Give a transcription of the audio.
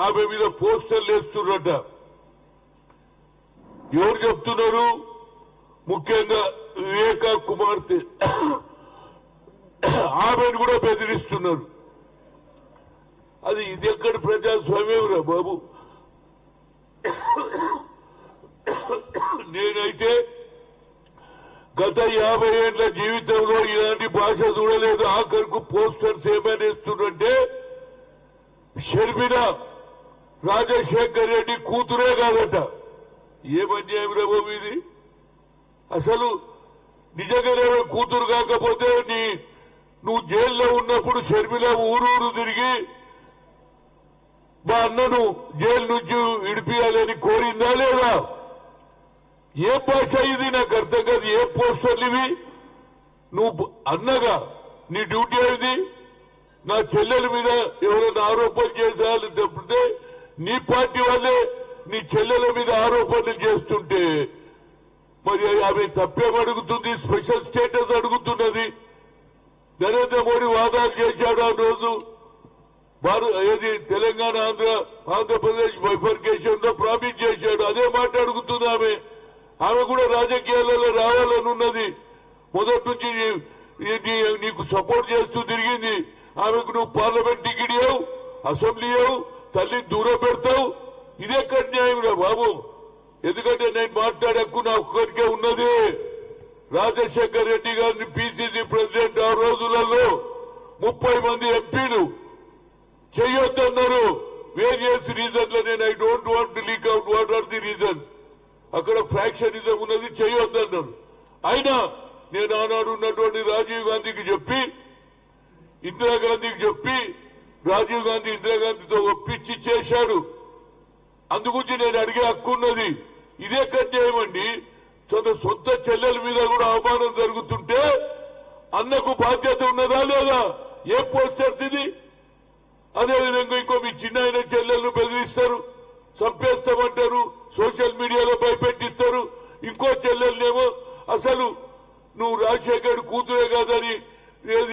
ఆమె మీద పోస్టర్లు వేస్తున్నట. ఎవరు చెప్తున్నారు? ముఖ్యంగా వివేక కుమార్తె ఆమెను కూడా బెదిరిస్తున్నారు. అది ఇది ఎక్కడ ప్రజాస్వామ్యం రా బాబు? నేనైతే గత 50 ఏళ్ల జీవితంలో ఇలాంటి భాష చూడలేదు. ఆఖరుకు పోస్టర్స్ ఏమైనా ఇస్తుంటే షర్మిల రాజశేఖర్ రెడ్డి కూతురే కాదట. ఏమన్యాయం రా బాబు ఇది? అసలు నిజంగానే కూతురు కాకపోతే నువ్వు జైల్లో ఉన్నప్పుడు షర్మిల ఊరూరు తిరిగి మా అన్నను జైలు నుంచి విడిపియాలని కోరిందా లేదా? ఏ భాష ఇది? నాకు అర్థం కాదు. ఏ పోస్టర్లు ఇవి? నువ్వు అన్నగా నీ డ్యూటీ ఏది? నా చెల్లెల మీద ఎవరైనా ఆరోపణలు చేసేయాలి తప్పితే నీ పార్టీ వాళ్ళే నీ చెల్లెల మీద ఆరోపణలు చేస్తుంటే మరి ఆమె తప్పేమడుగుతుంది? స్పెషల్ స్టేటస్ అడుగుతున్నది. నరేంద్ర మోడీ వాదాలు చేశాడు ఆ రోజు. ఏది తెలంగాణ ఆంధ్రప్రదేశ్ బైఫర్కేషన్ లో ప్రామిస్ చేశాడు. అదే మాట అడుగుతుంది ఆమె. ఆమె కూడా రాజకీయాలలో రావాలని ఉన్నది. మొదటి నుంచి నీకు సపోర్ట్ చేస్తూ తిరిగింది. ఆమెకు నువ్వు పార్లమెంట్ టికెట్ ఇవ్వవు, అసెంబ్లీ ఇవ్వవు, తల్లిని దూరం పెడతావు. ఇదెక్కడ న్యాయం రా బాబు? ఎందుకంటే నేను మాట్లాడే హక్కు నా ఒక్కరికే ఉన్నది. రాజశేఖర్ రెడ్డి గారిని పిసిసి ప్రెసిడెంట్ ఆ రోజులలో 30 మంది ఎంపీలు చేయొద్దన్నారు. వేరియస్ రీజన్లు. నేను I don't want to leak out what are the reason. అక్కడ ఫ్రాక్షనిజం ఉన్నది, చేయొద్దన్నారు. అయినా నేను ఆనాడు ఉన్నటువంటి రాజీవ్ గాంధీకి చెప్పి, ఇందిరాగాంధీకి చెప్పి, రాజీవ్ గాంధీ ఇందిరాగాంధీతో ఒప్పించి చేశాడు. అందుగురించి నేను అడిగే హక్కు ఉన్నది. ఇదే కన్యాయమండి. తన సొంత చెల్లెల మీద కూడా అవమానం జరుగుతుంటే అన్నకు బాధ్యత ఉన్నదా లేదా? ఏ పోస్టర్స్ ఇది? అదేవిధంగా ఇంకో మీ చిన్న ఆయన చెల్లెలను బెదిరిస్తారు, చంపేస్తామంటారు, సోషల్ మీడియాలో భయపెట్టిస్తారు. ఇంకో చెల్లెలనేమో అసలు నువ్వు రాజశేఖర్ కూతురే కాదని